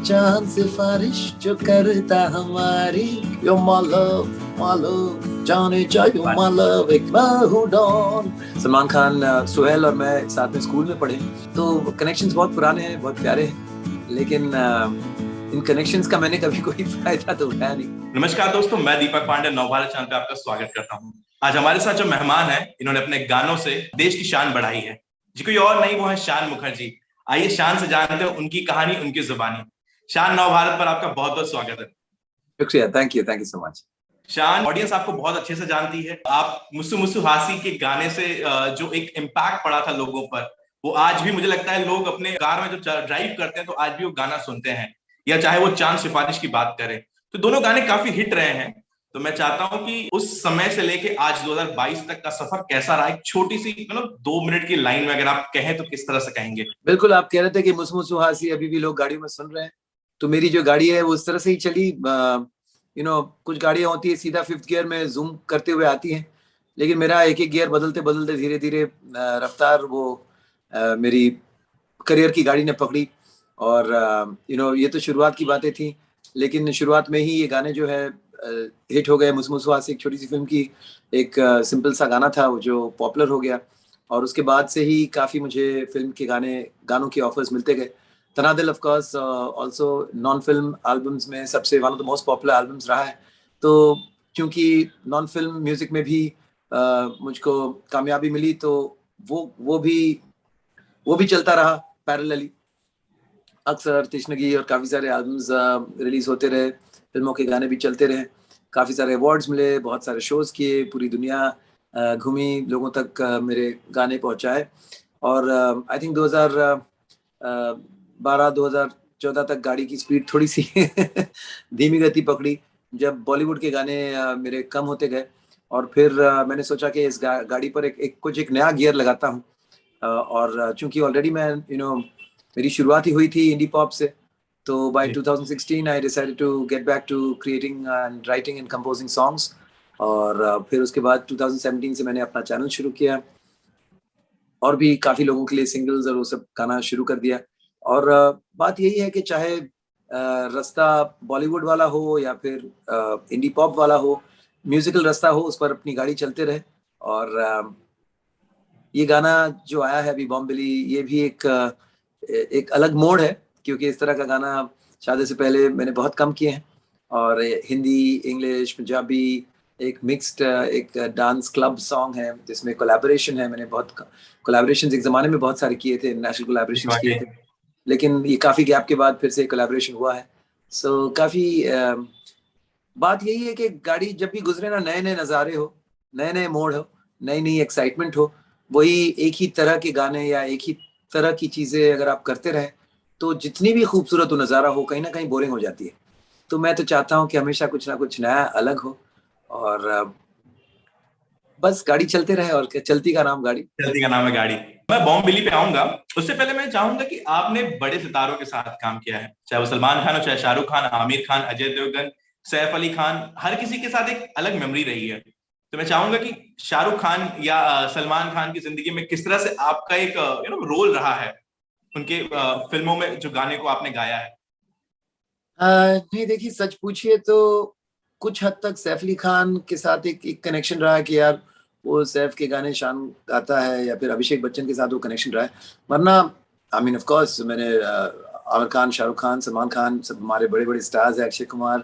चांद सिफारिश जो करता हमारी। You're my love, जाने जा you're my love, एक मैं हूँ डॉन। सलमान खान, सुहेल और मैं साथ में स्कूल में पढ़े, तो कनेक्शंस बहुत पुराने हैं, बहुत प्यारे हैं, लेकिन इन कनेक्शंस का मैंने कभी कोई फायदा तो उठाया नहीं। नमस्कार दोस्तों, मैं दीपक पांडे नवभारत चैनल पे आपका स्वागत करता हूँ। आज हमारे साथ जो मेहमान है, इन्होंने अपने गानों से देश की शान बढ़ाई है। जी कोई और नहीं, वो है शान मुखर्जी। आइए शान से जानते हैं उनकी कहानी, उनकी जुबानी। शान, नवभारत पर आपका बहुत बहुत स्वागत है। शुक्रिया, थैंक यू सो मच। शान, ऑडियंस आपको बहुत अच्छे से जानती है। आप मुस्सु मुस्सु हासी के गाने से जो एक इम्पैक्ट पड़ा था लोगों पर, वो आज भी मुझे लगता है लोग अपने कार में जो ड्राइव करते हैं तो आज भी वो गाना सुनते हैं, या चाहे वो चांद सिफारिश की बात करें, तो दोनों गाने काफी हिट रहे हैं। तो मैं चाहता हूं कि उस समय से लेके आज 2022 तक का सफर कैसा रहा, एक छोटी सी 2 मिनट की लाइन में अगर आप कहें तो किस तरह से कहेंगे? बिल्कुल, आप कह रहे थे कि मुस्सु मुस्सु हासी अभी भी लोग गाड़ियों में सुन रहे हैं, तो मेरी जो गाड़ी है वो उस तरह से ही चली। कुछ गाड़ियां होती है सीधा 5th गियर में जूम करते हुए आती हैं, लेकिन मेरा एक एक गियर बदलते बदलते धीरे धीरे रफ्तार वो मेरी करियर की गाड़ी ने पकड़ी। और ये तो शुरुआत की बातें थी, लेकिन शुरुआत में ही ये गाने जो है हिट हो गए। मुस्सु मुस्सु हासी एक छोटी सी फिल्म की एक सिंपल सा गाना था जो पॉपुलर हो गया, और उसके बाद से ही काफ़ी मुझे फिल्म के गानों के ऑफर्स मिलते गए। तनादिल ऑफ कोर्स आल्सो नॉन फिल्म एल्बम्स में सबसे one of the most popular albums रहा है। तो क्योंकि नॉन फिल्म म्यूजिक में भी मुझको कामयाबी मिली, तो वो भी चलता रहा पैरेलली। अक्सर तिश्नगी और काफ़ी सारे एल्बम्स रिलीज होते रहे, फिल्मों के गाने भी चलते रहे, काफ़ी सारे अवार्ड्स मिले, बहुत सारे शोज़ किए, पूरी दुनिया घूमी, लोगों तक मेरे गाने पहुंचाए। और आई थिंक 2012-2014 तक गाड़ी की स्पीड थोड़ी सी धीमी गति पकड़ी, जब बॉलीवुड के गाने मेरे कम होते गए। और फिर मैंने सोचा कि इस गाड़ी पर एक नया गियर लगाता हूँ। और चूंकि ऑलरेडी मैं मेरी शुरुआत ही हुई थी इंडी पॉप से, तो by 2016 I decided to get back to creating and writing and composing songs. और फिर उसके बाद 2017 से मैंने अपना चैनल शुरू किया, और भी काफ़ी लोगों के लिए सिंगल्स और वो सब गाना शुरू कर दिया। और बात यही है कि चाहे रास्ता बॉलीवुड वाला हो या फिर इंडी पॉप वाला हो, म्यूजिकल रास्ता हो, उस पर अपनी गाड़ी चलते रहे। और ये गाना जो आया है अभी बॉम्बेली, ये भी एक अलग मोड़ है, क्योंकि इस तरह का गाना शादी से पहले मैंने बहुत कम किए हैं। और हिंदी, इंग्लिश, पंजाबी, एक मिक्स्ड एक डांस क्लब सॉन्ग है जिसमें कोलैबोरेशन है। मैंने बहुत कोलैबोरेशंस एक ज़माने में बहुत सारे किए थे, नेशनल कोलैबोरेशंस किए थे, लेकिन ये काफ़ी गैप के बाद फिर से कोलैबोरेशन हुआ है। सो काफ़ी बात यही है कि गाड़ी जब भी गुजरे ना, नए नए नज़ारे हो, नए नए मोड़ हो, नई नई एक्साइटमेंट हो, वही एक ही तरह के गाने या एक ही तरह की चीज़ें अगर आप करते रहें, तो जितनी भी खूबसूरत हो नज़ारा हो, कहीं ना कहीं बोरिंग हो जाती है। तो मैं तो चाहता हूँ कि हमेशा कुछ ना कुछ नया अलग हो, और बस गाड़ी चलते रहे, और क्या, चलती का नाम गाड़ी। चलती का नाम है गाड़ी। मैं बॉम्ब बिली पे आऊंगा, उससे पहले मैं चाहूंगा कि आपने बड़े सितारों के साथ काम किया है, चाहे वो सलमान खान हो, चाहे शाहरुख खान, आमिर खान, अजय देवगन, सैफ अली खान, हर किसी के साथ एक अलग मेमोरी रही है। तो मैं चाहूंगा कि शाहरुख खान या सलमान खान की जिंदगी में किस तरह से आपका एक रोल रहा है उनके फिल्मों में, जो गाने को आपने गाया है। नहीं, देखिए, सच पूछिए तो कुछ हद तक सैफ अली खान के साथ एक कनेक्शन रहा है कि यार वो सैफ के गाने शान गाता है, या फिर अभिषेक बच्चन के साथ वो कनेक्शन रहा है। वरना आई मीन ऑफ कोर्स मैंने आमिर खान, शाहरुख खान, सलमान खान, सब हमारे बड़े बड़े स्टार्स हैं, अक्षय कुमार,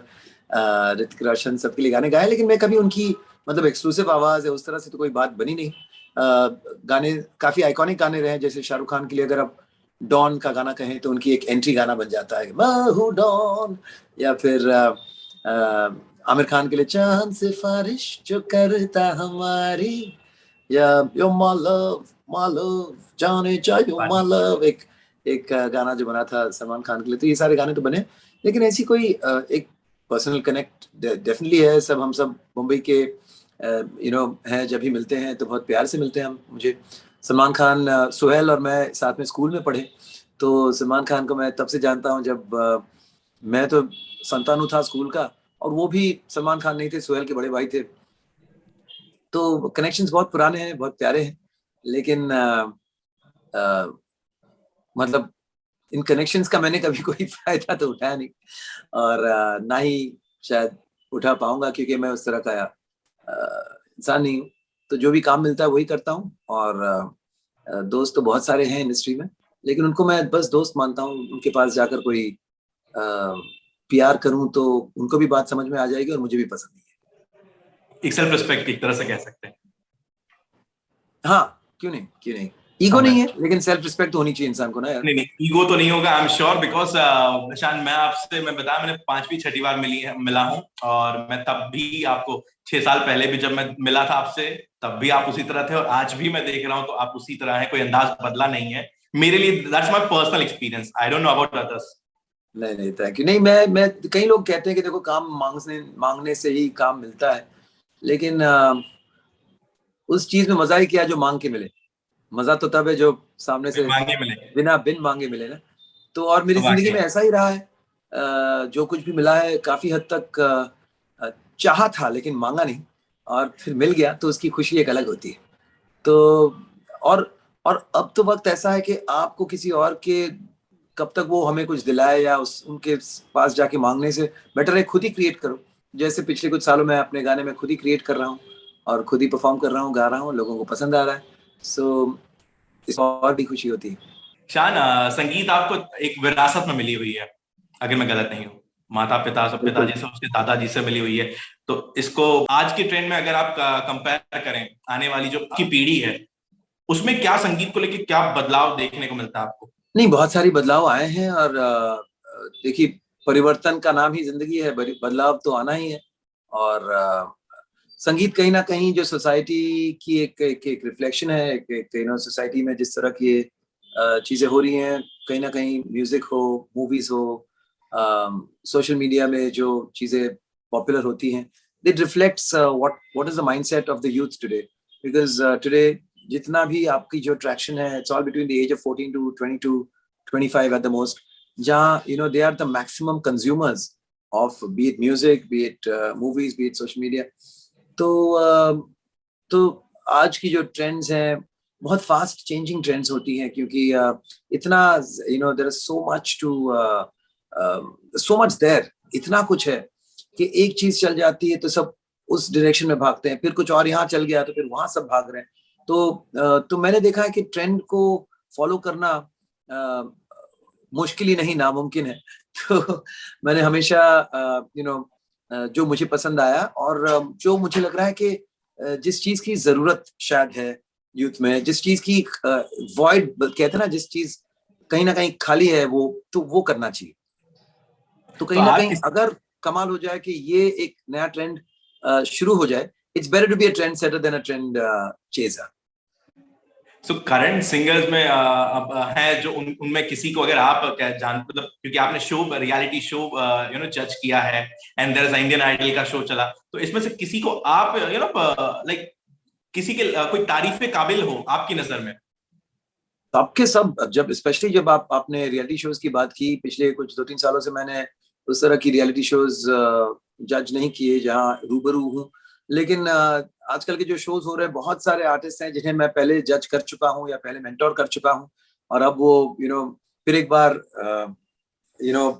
ऋतिक रोशन, सबके लिए गाने गाए, लेकिन मैं कभी उनकी मतलब एक्सक्लूसिव आवाज़ है उस तरह से तो कोई बात बनी नहीं। गाने काफ़ी आइकॉनिक गाने रहे, जैसे शाहरुख खान के लिए अगर आप डॉन का गाना कहें तो उनकी एक एंट्री गाना बन जाता है, मैं हूँ डॉन। या फिर आमिर खान के लिए चांद सिफारिश जो करता हमारी, या यो माय लव, जाने जा यो माय लव, एक एक गाना जो बना था सलमान खान के लिए। तो ये सारे गाने तो बने, लेकिन ऐसी कोई एक पर्सनल कनेक्ट डेफिनेटली है। हम सब मुंबई के हैं, जब भी मिलते हैं तो बहुत प्यार से मिलते हैं हम। मुझे सलमान खान, सुहेल और मैं साथ में स्कूल में पढ़े, तो सलमान खान को मैं तब से जानता हूँ जब मैं तो संतानु था स्कूल का, और वो भी सलमान खान नहीं थे, सुहेल के बड़े भाई थे। तो कनेक्शंस बहुत पुराने हैं, बहुत प्यारे हैं, लेकिन मतलब इन कनेक्शंस का मैंने कभी कोई फायदा तो उठाया नहीं, और ना ही शायद उठा पाऊंगा, क्योंकि मैं उस तरह का इंसान नहीं हूँ। तो जो भी काम मिलता है वही करता हूँ, और दोस्त तो बहुत सारे हैं इंडस्ट्री में, लेकिन उनको मैं बस दोस्त मानता हूँ। उनके पास जाकर कोई पीआर करूँ तो उनको भी बात समझ में आ जाएगी और मुझे भी पसंद नहीं है। एक सेल्फ रिस्पेक्ट एक तरह से कह सकते हैं। हाँ, क्यों नहीं, क्यों नहीं। ईगो नहीं है, लेकिन सेल्फ रिस्पेक्ट तो होनी चाहिए इंसान को ना यार। नहीं नहीं, ईगो तो नहीं होगा, आई एम श्योर, बिकॉज शान, मैं बताया, मैंने 5वीं 6ठी बार मिला हूँ, और मैं तब भी आपको 6 साल पहले भी जब मैं मिला था आपसे, तब भी आप उसी तरह थे, और आज भी मैं देख रहा हूँ तो आप उसी तरह है, कोई अंदाज बदला नहीं है मेरे लिए। That's my personal experience, I don't know about others. नहीं नहीं, थैंक यू। नहीं, मैं कई लोग कहते हैं कि देखो, काम मांगने मांगने से ही काम मिलता है, लेकिन उस चीज में मजा ही क्या जो मांग के मिले। मजा तो तब है जो सामने से मांगे मिले। बिन मांगे मिले ना। तो और मेरी जिंदगी वाकई। में ऐसा ही रहा है। जो कुछ भी मिला है काफी हद तक चाहा था, लेकिन मांगा नहीं, और फिर मिल गया तो उसकी खुशी एक अलग होती है। तो और और अब तो वक्त ऐसा है कि आपको किसी और के कब तक वो हमें कुछ दिलाए, या उस उनके पास जाके मांगने से बेटर है खुद ही क्रिएट करो। जैसे पिछले कुछ सालों में अपने गाने में खुद ही क्रिएट कर रहा हूँ, और खुद ही परफॉर्म कर रहा हूँ, गा रहा हूँ, लोगों को पसंद आ रहा है। सो इसमें और भी खुशी होती है। शान, संगीत आपको एक विरासत में मिली हुई है, अगर मैं गलत नहीं हूँ। माता पिता, सब बिल्कुल। पिताजी से, उसके दादाजी से मिली हुई है। तो इसको आज के ट्रेंड में अगर आप कंपेयर करें, आने वाली जो की पीढ़ी है, उसमें क्या संगीत को लेके क्या बदलाव देखने को मिलता है आपको? नहीं, बहुत सारी बदलाव आए हैं, और देखिए, परिवर्तन का नाम ही जिंदगी है, बदलाव तो आना ही है। और संगीत कहीं ना कहीं जो सोसाइटी की एक रिफ्लेक्शन है। एक सोसाइटी में जिस तरह की चीजें हो रही हैं, कहीं ना कहीं म्यूजिक हो, मूवीज हो, सोशल मीडिया में जो चीजें पॉपुलर होती हैं, it reflects what is the mindset of the youth today. Because today जितना भी आपकी जो ट्रैक्शन है, it's all between the age of 14 to 22, 25 at the most, जहाँ they are the maximum consumers of be it music, be it movies, be it social media. तो तो आज की जो ट्रेंड्स हैं, बहुत फास्ट चेंजिंग ट्रेंड्स होती हैं, क्योंकि इतना there is so much there, इतना कुछ है कि एक चीज चल जाती है तो सब उस डायरेक्शन में भागते हैं, फिर कुछ और यहाँ चल गया तो फिर वहां सब भाग रहे हैं। तो मैंने देखा है कि ट्रेंड को फॉलो करना मुश्किल ही नहीं, नामुमकिन है। तो मैंने हमेशा जो मुझे पसंद आया, और जो मुझे लग रहा है कि जिस चीज की जरूरत शायद है यूथ में, जिस चीज की वॉइड कहते हैं ना, जिस चीज कहीं ना कहीं खाली है, वो करना चाहिए। तो तो कहीं ना आज कहीं अगर कमाल हो जाए कि ये एक नया ट्रेंड शुरू हो जाए, it's better to be a trend setter than a trend chaser. So current singers में अब है जो उनमें किसी को अगर आप क्या जान, मतलब क्योंकि आपने शो, रियलिटी शो जज किया है, and there is Indian Idol का शो चला, तो इसमें से किसी को आप लाइक किसी के कोई तारीफ के काबिल हो आपकी नजर में? सबके सब, जब स्पेशली जब आपने रियलिटी शोज की बात की, पिछले कुछ 2-3 सालों से मैंने उस तरह की रियलिटी शोज जज नहीं किए जहां रूबरू हूँ। लेकिन आजकल के जो शोज हो रहे हैं, बहुत सारे आर्टिस्ट हैं जिन्हें मैं पहले जज कर चुका हूँ या पहले मेंटोर कर चुका हूँ, और अब वो फिर एक बार यू नो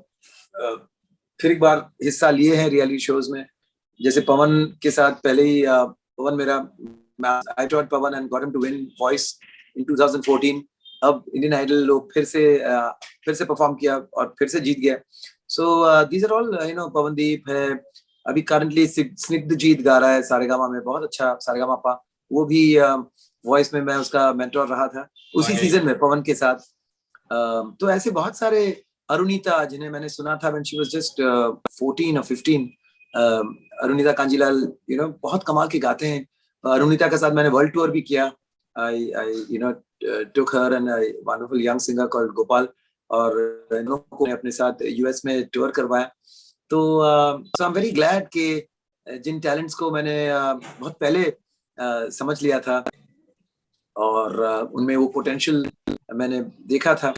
फिर एक बार हिस्सा लिए हैं रियलिटी शोज में। जैसे पवन के साथ पहले ही पवन मेरा I taught Pawan and got him to win Voice in 2014। अब इंडियन आइडल लोग फिर से परफॉर्म किया और फिर से जीत गया। So these are all Pawandeep है। अभी करंटली स्निग्धजीत गा रहा है सारेगामा में, बहुत अच्छा सारेगामा पा। वो भी वॉइस में मैं उसका मेंटोर रहा था उसी सीजन में पवन के साथ। तो ऐसे बहुत सारे, अरुणिता जिन्हें मैंने सुना था when she was just 14 or 15, Arunita Kanjilal बहुत कमाल के गाते हैं। अरुणिता के साथ मैंने वर्ल्ड टूर भी किया। I took her and a wonderful young singer called Gopal, और इन लोगों को अपने साथ यूएस में टूर करवाया। तो आई एम वेरी ग्लैड कि जिन टैलेंट्स को मैंने बहुत पहले समझ लिया था, और उनमें वो पोटेंशियल मैंने देखा था,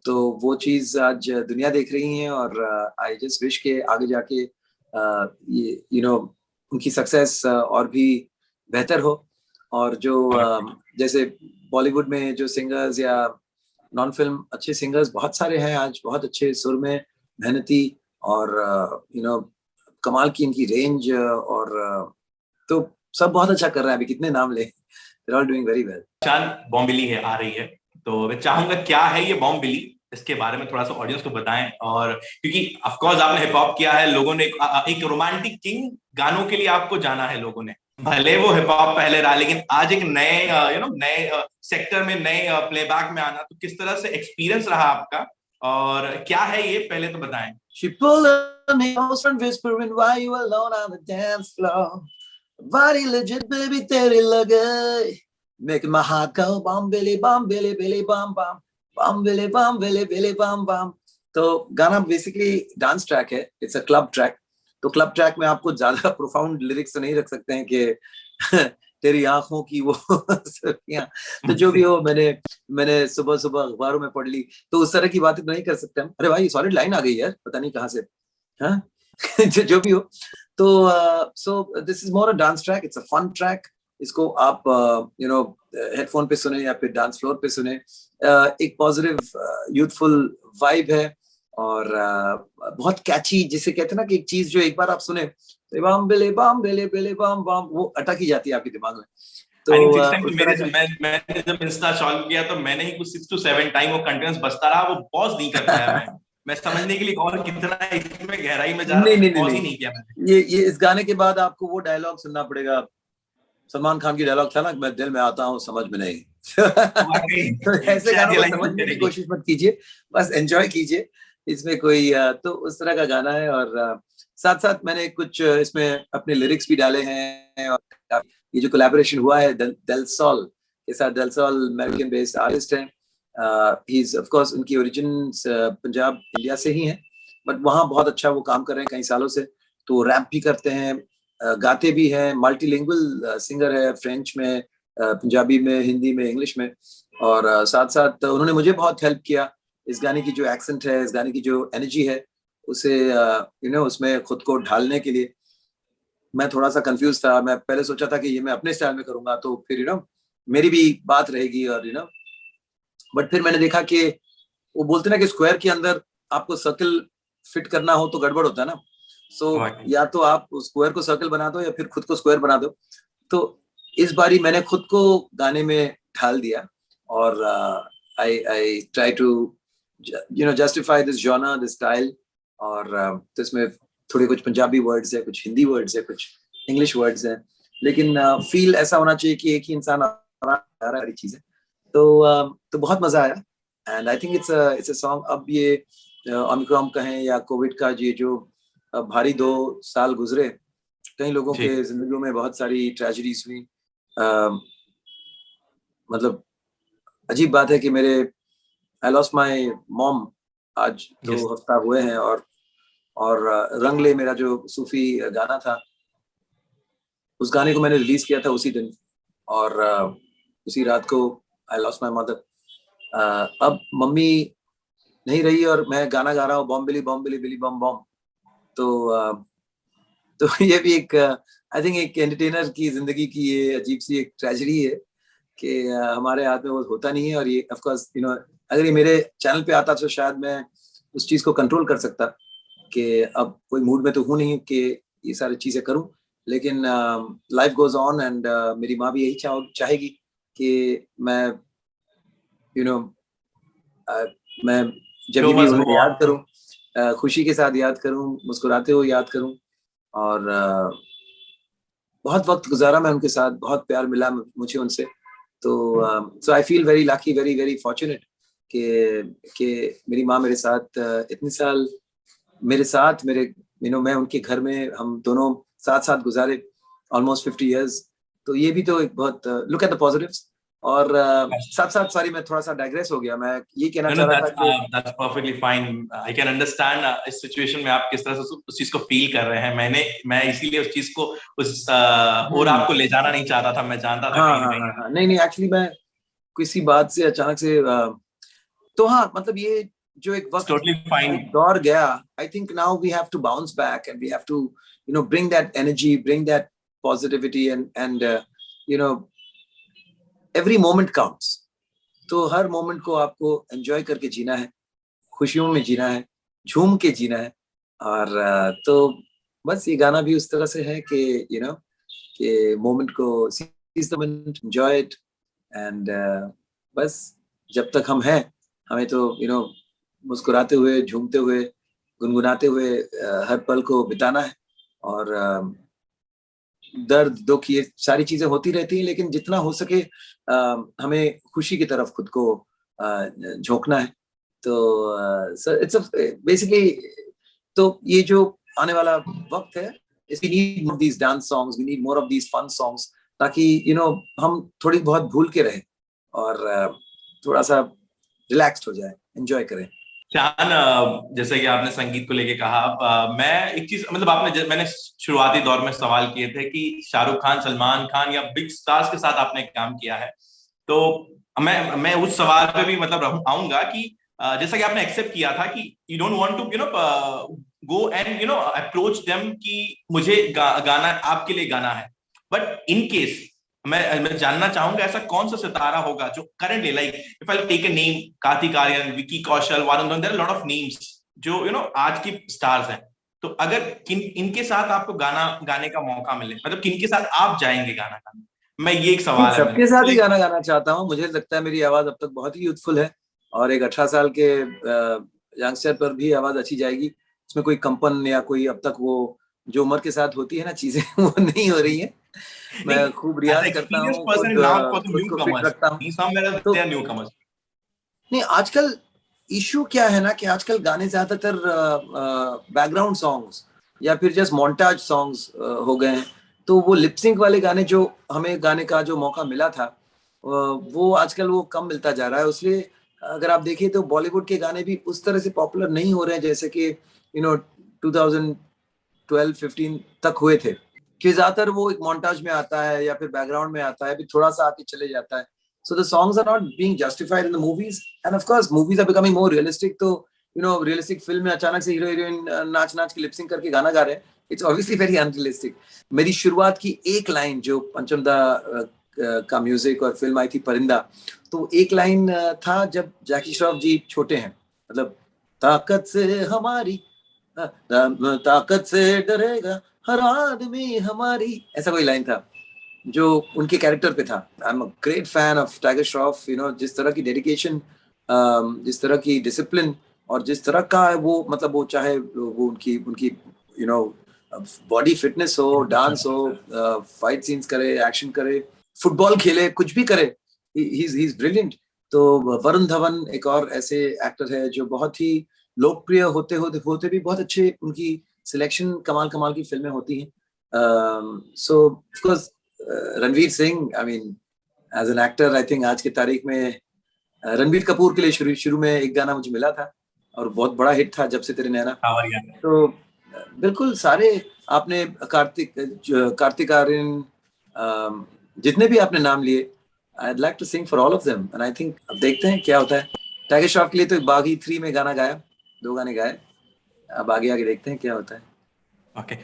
तो वो चीज आज दुनिया देख रही है। और आई जस्ट विश के आगे जाके ये उनकी सक्सेस और भी बेहतर हो। और जो जैसे बॉलीवुड में जो सिंगर्स या नॉन फिल्म अच्छे सिंगर्स बहुत सारे हैं आज, बहुत अच्छे सुर में, मेहनती, और कमाल की इनकी रेंज, और तो सब बहुत अच्छा कर रहे हैं। अभी कितने नाम ले, they're all doing very well. चांद बॉम्बिली है आ रही है, तो मैं चाहूंगा क्या है ये बॉम्बिली, इसके बारे में थोड़ा सा ऑडियंस को बताएं। और क्योंकि ऑफ कोर्स आपने हिप हॉप किया है, लोगों ने एक रोमांटिक किंग गानों के लिए आपको जाना है लोगों ने, भले वो हिप हॉप पहले रहा, लेकिन आज एक नए नए सेक्टर में, नए प्लेबैक में आना, तो किस तरह से एक्सपीरियंस रहा आपका और क्या है ये, पहले तो बताएं। She pulled on me, close and whispering, why you alone on the dance floor? Body legit, baby, तेरी लगे, making my heart go bum billy bum bum bum, bum billy billy bum bum. तो गाना basically dance track है, it's a club track. तो club track में आपको ज्यादा profound lyrics तो नहीं रख सकते हैं कि तेरी आंखों की वो सुर्खियां, तो जो भी हो, मैंने सुबह सुबह अखबारों में पढ़ ली, तो उस तरह की बातें नहीं कर सकते हम। अरे भाई सॉलिड लाइन आ गई यार, पता नहीं कहाँ से, हाँ जो भी हो। तो so this is more a dance track, it's a fun track. इसको आप हेडफोन पे सुने या फिर डांस फ्लोर पे सुने। एक पॉजिटिव यूथफुल वाइब है, और बहुत कैची, जिसे कहते हैं ना कि एक चीज जो एक बार आप सुने तो बम बेले बम बम, वो अटक ही जाती है आपके दिमाग में। तो उस तरह की मैंने जब इंस्टा चालू किया तो मैंने ही कुछ 6 to 7 टाइम वो कंटिन्यूस बजता रहा, वो पॉज नहीं कर पाया मैं समझने के लिए और कितना इसमें गहराई में जा रहा नहीं, था, पॉज ही नहीं किया मैंने। ये इस गाने के बाद आपको वो डायलॉग सुनना पड़ेगा, सलमान खान की डायलॉग था ना, मैं दिल में आता हूँ समझ में नहीं। तो ऐसे गानों को समझने की कोशिश मत कीजिए, बस एंजॉय कीजिए। इसमें कोई तो उस तरह का गाना है, और साथ साथ मैंने कुछ इसमें अपने लिरिक्स भी डाले हैं। और ये जो कोलैबोरेशन हुआ है डेल सॉल के साथ, Dale Saul American based artist हैं, ही इज ऑफ कोर्स, उनकी ओरिजिन्स पंजाब इंडिया से ही हैं, बट वहाँ बहुत अच्छा वो काम कर रहे हैं कई सालों से। तो रैप भी करते हैं, गाते भी हैं, मल्टीलिंगुअल सिंगर है, फ्रेंच में, पंजाबी में, हिंदी में, इंग्लिश में। और साथ साथ उन्होंने मुझे बहुत हेल्प किया इस गाने की जो एक्सेंट है, इस गाने की जो एनर्जी है, उसे उसमें खुद को ढालने के लिए। मैं थोड़ा सा कंफ्यूज था, मैं पहले सोचा था कि ये मैं अपने स्टाइल में करूंगा तो फिर मेरी भी बात रहेगी, और बट फिर मैंने देखा कि वो बोलते ना कि स्क्वायर के अंदर आपको सर्कल फिट करना हो तो गड़बड़ होता है ना। सो या तो आप स्क्वायर को सर्कल बना दो या फिर खुद को स्क्वायर बना दो। तो इस बारी मैंने खुद को गाने में ढाल दिया, और I try to justify this genre, this style. और तो इसमें थोड़े कुछ पंजाबी वर्ड्स है, कुछ हिंदी वर्ड्स है, कुछ इंग्लिश वर्ड्स हैं, लेकिन फील ऐसा होना चाहिए कि एक ही इंसान आ रहा है चीजें। तो बहुत मजा आया, and I think it's a song. अब ये ओमिक्रॉन कहें या कोविड का ये जो भारी 2 साल गुजरे, कई लोगों के जिंदगियों में बहुत सारी ट्रेजेडीज हुई। मतलब अजीब बात है कि मेरे आई लॉस्ट माय मॉम आज 2 हफ्ता हुए हैं, और रंग ले मेरा जो सूफी गाना था, उस गाने को मैंने रिलीज किया था उसी दिन, और उसी रात को आई लॉस्ट माय मदर। अब मम्मी नहीं रही और मैं गाना गा रहा हूँ, बॉम बिली बिली बम बम। तो ये भी एक आई थिंक एक एंटरटेनर की जिंदगी की ये अजीब सी एक ट्रेजेडी है कि हमारे हाथ में वो होता नहीं है। और ये ऑफ कोर्स अगर ये मेरे चैनल पे आता तो शायद मैं उस चीज को कंट्रोल कर सकता कि अब कोई मूड में तो हूँ नहीं कि ये सारी चीजें करूं, लेकिन लाइफ गोज ऑन, एंड मेरी माँ भी यही चाहेगी कि मैं मैं जब भी उन्हें याद करूं, खुशी के साथ याद करूं, मुस्कुराते हुए याद करूं। और बहुत वक्त गुजारा मैं उनके साथ, बहुत प्यार मिला मुझे उनसे। तो so I feel very lucky, very very fortunate कि मेरी माँ मेरे साथ इतने साल मेरे मैं उनके घर में, हम दोनों साथ साथ गुजारे ऑलमोस्ट 50 years। तो ये भी तो एक बहुत लुक एट द पॉजिटिव्स। और साथ साथ सॉरी मैं थोड़ा सा डाइग्रेस हो गया, मैं ये कहना चाह रहा था कि that's perfectly fine, I can understand इस सिचुएशन में आप किस तरह से उस चीज को फील कर रहे हैं। मैं इसीलिए उस चीज को उस और आपको ले जाना नहीं चाहता था, मैं जानता था कहीं ना कहीं। नहीं एक्चुअली मैं किसी बात से अचानक से तो हाँ, मतलब ये जो एक वक्त एक दौर गया, I think now we have to bounce back and we have to bring that energy, bring that positivity, and every moment counts. तो हर मोमेंट को आपको एंजॉय करके जीना है, खुशियों में जीना है, झूम के जीना है। और तो बस ये गाना भी उस तरह से है कि कि मोमेंट को seize the moment, enjoy it and बस जब तक हम हैं हमें तो मुस्कुराते हुए, झूमते हुए, गुनगुनाते हुए हर पल को बिताना है। और दर्द, दुख, ये सारी चीजें होती रहती हैं, लेकिन जितना हो सके हमें खुशी की तरफ खुद को झोंकना है। तो सर इट्स बेसिकली, तो ये जो आने वाला वक्त है, we need more these dance songs, we need more of these fun songs, ताकि हम थोड़ी बहुत भूल के रहें और थोड़ा सा रिलैक्स्ड हो जाए, एंजॉय करें। शान, जैसे कि आपने संगीत को लेके कहा, मैं एक चीज मतलब मैंने शुरुआती दौर में सवाल किए थे कि शाहरुख खान, सलमान खान या बिग स्टार्स के साथ आपने काम किया है, तो मैं उस सवाल पे भी मतलब आऊंगा कि जैसा कि आपने एक्सेप्ट किया था कि you don't want to go and approach them कि मुझे गाना आपके लिए गाना है, बट इन केस मैं जानना चाहूंगा ऐसा कौन सा सितारा होगा जो currently, like if I take a name, Kartik Aaryan, Vicky Kaushal, Varun Dhawan, there are lot of names जो आज की स्टार्स हैं, तो अगर इनके साथ आपको गाना गाने का मौका मिले, मतलब किन के साथ आप जाएंगे गाना गाने? मैं ये एक सवाल है सबके साथ ही गाना गाना चाहता हूँ। मुझे लगता है मेरी आवाज अब तक बहुत ही यूथफुल है और एक 18 साल के यंगस्टर पर भी आवाज अच्छी जाएगी। उसमें कोई कंपन या कोई अब तक वो जो उम्र के साथ होती है ना चीजें वो नहीं हो रही है। नहीं, मैं खूब एज रियाज करता एक्सपीरियंस हूँ, पर्सन नाउ फॉर द खुद न्यू को फिट कमर्स, रखता हूँ। these song तो they are newcomers. नहीं, आजकल इशू क्या है ना कि आजकल गाने ज्यादातर बैकग्राउंड सॉन्ग्स या फिर जस्ट मोन्टाज सॉन्ग्स हो गए हैं। तो वो लिपसिंक वाले गाने जो हमें गाने का जो मौका मिला था, वो आजकल वो कम मिलता जा रहा है। इसलिए अगर आप देखिए तो बॉलीवुड के गाने भी उस तरह से पॉपुलर नहीं हो रहे हैं जैसे कि 2012-15 तक हुए थे, कि ज्यादातर वो एक मोन्टाज में आता है या फिर बैकग्राउंड में आता है, भी थोड़ा सा आके चले जाता है। So the songs are not being justified in the movies, and of course movies are becoming more realistic. तो realistic film में अचानक से हीरो हीरोइन नाच नाच के लिपसिंग करके गाना गा रहे हैं, इट्स ऑब्वियसली वेरी अनरियलिस्टिक। मेरी शुरुआत की एक लाइन जो पंचम दा का म्यूजिक और फिल्म आई थी परिंदा, तो एक लाइन था जब जैकी श्रॉफ जी छोटे हैं, मतलब ताकत से हमारी, ताकत से डरेगा हर आदमी हमारी, ऐसा कोई लाइन था जो उनके कैरेक्टर पे था। I am a great fan of tiger Shroff. जिस तरह की डेडिकेशन, जिस तरह की डिसिप्लिन और जिस तरह का वो, मतलब वो चाहे वो उनकी उनकी यू नो बॉडी फिटनेस हो, डांस हो, फाइट सीन्स करे, एक्शन करे, फुटबॉल खेले, कुछ भी करे, ही इज ब्रिलियंट। तो वरुण धवन एक और ऐसे एक्टर है जो बहुत ही लोकप्रिय होते होते होते भी बहुत अच्छे, उनकी सिलेक्शन कमाल कमाल की फिल्में होती हैं। So of course Ranveer Singh, I mean as an actor, I think आज की तारीख में रणबीर कपूर के लिए शुरू में एक गाना मुझे मिला था और बहुत बड़ा हिट था, जब से तेरे नैना। तो बिल्कुल सारे आपने कार्तिक आर्यन, जितने भी आपने नाम लिए, I'd like to sing for all of them and I think अब देखते हैं क्या होता है। टाइगर श्रॉफ के लिए तो बागी 3 में गाना गाया, 2 गाने गाए, अब आगे आगे देखते हैं क्या होता है। ओके,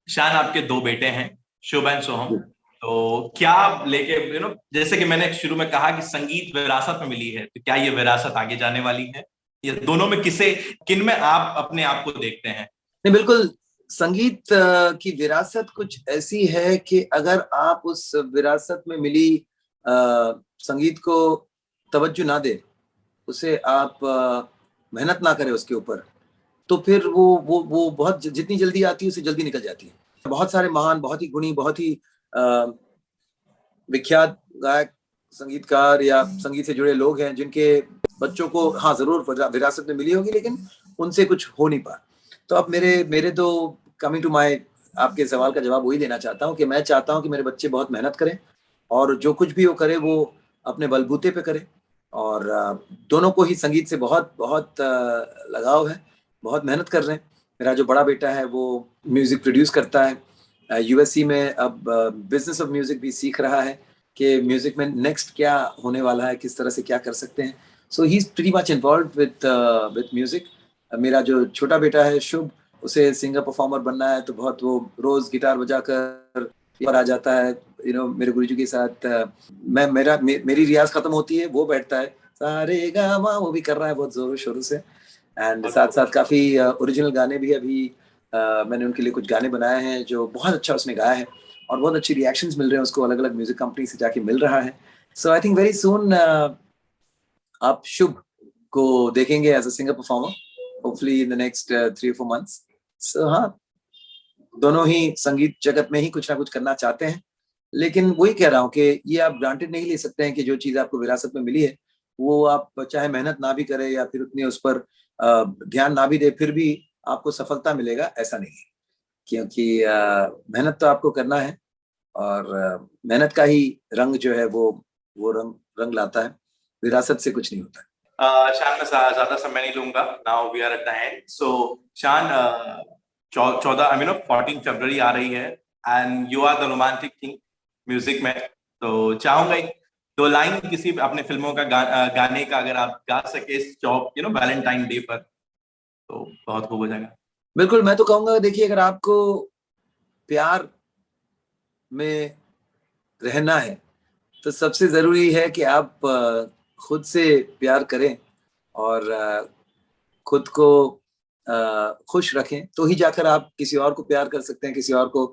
शान, आपके 2 बेटे हैं, शुभ एंड सोहम, तो क्या लेके जैसे कि मैंने शुरू में कहा कि संगीत विरासत में मिली है, तो क्या ये विरासत आगे जाने वाली है? ये दोनों में किन में आप अपने आप को देखते हैं? नहीं, बिल्कुल संगीत की विरासत कुछ ऐसी है कि अगर आप उस विरासत में मिली संगीत को तवज्जो ना दे, उसे आप मेहनत ना करें उसके ऊपर, तो फिर वो बहुत जितनी जल्दी आती है उससे जल्दी निकल जाती है। बहुत सारे महान, बहुत ही गुणी, बहुत ही विख्यात गायक, संगीतकार या संगीत से जुड़े लोग हैं जिनके बच्चों को हाँ जरूर विरासत में मिली होगी, लेकिन उनसे कुछ हो नहीं पा। तो अब मेरे तो कमिंग टू माय, आपके सवाल का जवाब वही देना चाहता हूँ कि मैं चाहता हूँ कि मेरे बच्चे बहुत मेहनत करें और जो कुछ भी वो करे वो अपने बलबूते पे करे। और दोनों को ही संगीत से बहुत बहुत लगाव है, बहुत मेहनत कर रहे हैं। मेरा जो बड़ा बेटा है वो म्यूजिक प्रोड्यूस करता है, यूएससी में अब बिजनेस ऑफ म्यूजिक भी सीख रहा है कि म्यूजिक में नेक्स्ट क्या होने वाला है, किस तरह से क्या कर सकते हैं। So he is pretty much involved with music. मेरा जो छोटा बेटा है शुभ, उसे सिंगर परफॉर्मर बनना है, तो बहुत वो रोज गिटार बजाकर पर आ जाता है, मेरे गुरुजी के साथ मेरी रियाज खत्म होती है, वो बैठता है सारे गामा, वो भी कर रहा है बहुत जोरों शोरों से। एंड साथ साथ काफी ओरिजिनल गाने भी अभी मैंने उनके लिए कुछ गाने बनाए हैं जो बहुत अच्छा उसने गाया है, और बहुत अच्छी रिएक्शंस मिल रहे हैं उसको, अलग अलग म्यूजिक कंपनी से जाके मिल रहा है। सो आई थिंक वेरी सून आप शुभ को देखेंगे as a singer performer, hopefully in the next 3 or 4 months। So हाँ, दोनों ही संगीत जगत में ही कुछ ना कुछ करना चाहते हैं, लेकिन वही कह रहा हूँ कि ये आप ग्रांटेड नहीं ले सकते हैं कि जो चीज आपको विरासत में मिली है वो आप चाहे मेहनत ना भी करें या फिर उतनी उस पर ध्यान ना भी दे, फिर भी आपको सफलता मिलेगा, ऐसा नहीं है। क्योंकि मेहनत तो आपको करना है, और मेहनत का ही रंग जो है वो रंग लाता है, विरासत से कुछ नहीं होता है। शान, मैं ज्यादा समय नहीं लूंगा, now we are at the end. So Shaan, 14 फरवरी आ रही है, and you are the romantic king music में। तो चाहूंगा एक 2 लाइन किसी अपने फिल्मों का गाने का अगर आप गा सके इस वैलेंटाइन डे पर, तो बहुत खूब हो जाएगा। बिल्कुल, मैं तो कहूंगा, देखिए, अगर आपको प्यार में रहना है तो सबसे जरूरी है कि आप खुद से प्यार करें और खुद को खुश रखें, तो ही जाकर आप किसी और को प्यार कर सकते हैं, किसी और को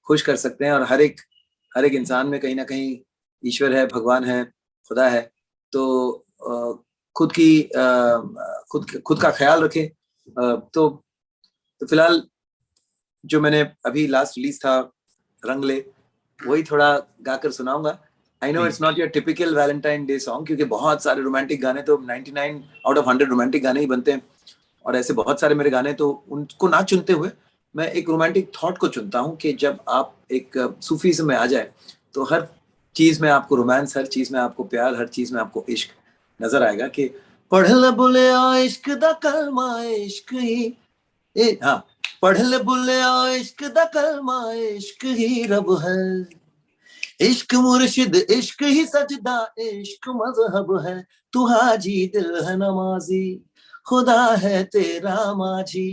खुश कर सकते हैं। और हर एक इंसान में कहीं ना कहीं ईश्वर है, भगवान है, खुदा है। तो खुद की खुद का ख्याल रखें। तो फिलहाल जो मैंने अभी लास्ट रिलीज था रंगले, वही थोड़ा गाकर सुनाऊंगा। I know it's not your typical Valentine day song, क्योंकि बहुत सारे रोमांटिक गाने तो 99 आउट ऑफ 100 रोमांटिक गाने ही बनते हैं, और ऐसे बहुत सारे मेरे गाने, तो उनको ना चुनते हुए मैं एक रोमांटिक थॉट को चुनता हूँ कि जब आप एक सूफीज़्म में आ जाए तो हर चीज में आपको रोमांस, हर चीज में आपको प्यार, हर चीज में आपको इश्क नजर आएगा कि पढ़ ले बुलिया इश्क दा कलमा इश्क ही हाँ, पढ़ ले बुलिया इश्क दा कलमा इश्क ही रब है, इश्क मुर्शिद इश्क ही सजदा इश्क मजहब है, तू हाजी दिल है नमाजी, खुदा है तेरा माजी,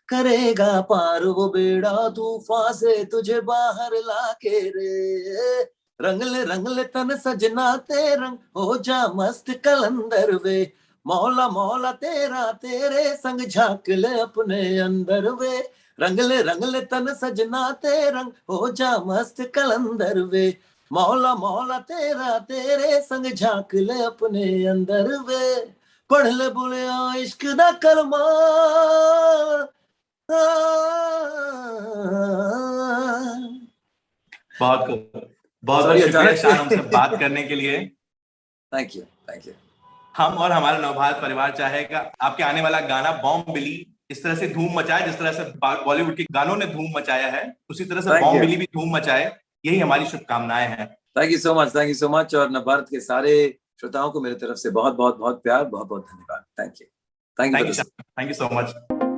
करेगा पार वो बेड़ा तूफान से तुझे बाहर लाके रे, रंग ले तन सजना ते रंग हो जा मस्त कलंदर वे, मौला मौला तेरा तेरे संग झांक ले अपने अंदर वे, रंग ले तन सजना ते रंग हो जा मस्त कलंदर वे, मौला मौला तेरा तेरे संग झांक ले अपने अंदर वे, पढ़ ले बुलिया इश्क दा कलमा। बहुत बहुत शुक्रिया शान हमसे बात करने के लिए। Thank you, thank you. हम और हमारा नवभारत परिवार चाहेगा आपके आने वाला गाना बॉम्ब बिली इस तरह से धूम मचाए, जिस तरह से बॉलीवुड के गानों ने धूम मचाया है, उसी तरह से बॉम्ब बिली भी धूम मचाए, यही हमारी शुभकामनाएं हैं। Thank you so much, thank you so much. और नवभारत के सारे श्रोताओं को मेरे तरफ से बहुत बहुत बहुत प्यार, बहुत बहुत धन्यवाद। Thank you, thank you, thank you so much.